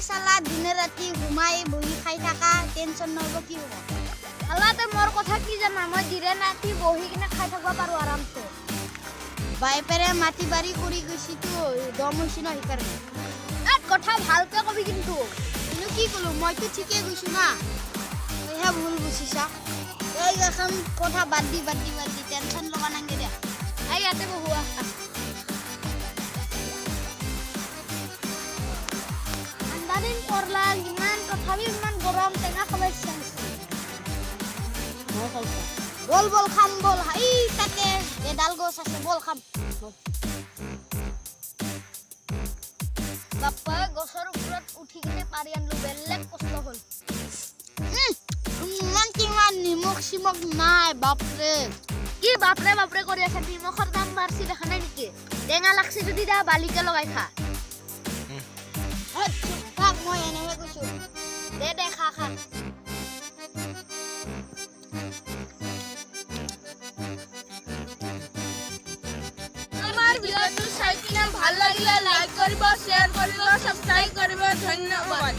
সালা দিনে রাতি ঘুমাই বহি খাই থাকা টেনশন নহব কি হ'ব আল্লাহতে মোর কথা কি জানা মই দিনে রাতি বহি কিনে খাই থাকবা পারো আরামসে বাইপেৰে মাটি বাৰী কৰি গৈছি তো দম হৈছি ন সেইকাৰণে এক কথা ভালকে কবি কিন্তু কিন্তু কি কলো মইতো ঠিকে গৈছো না তইহে ভুল বুজিছা এই এখন কথা বাদ দি টেনশন ল'বা নাংগে দে এই ইয়াতে বহুয়া ঠাণ্ডাদিন পৰলা ইমান তথাপি ইমান গৰম টেঙা খাব ইচ্ছা হৈছে বল খাম বল এই তাতে এডাল গছ আছে বল খাম বাপ্পা গছৰ ওপৰত উঠি কিনে পাৰি আনলো বেলেগ কষ্ট হ'ল কিমান নিমখ চিমখ নাই বাপৰে কি বাপৰে কৰি আছে নিমখৰ দাম বাঢ়ছি দেখা নাই নেকি টেঙা লাগছি যদি দা বালিকে লগাই খা থাক মই এনেহে কৈছো দে খা আমাৰ ভিডিঅ'টো চাই কিনে ভাল লাগিলে লাইক কৰিব শ্বেয়াৰ কৰিব সাবস্ক্ৰাইব কৰিব ধন্যবাদ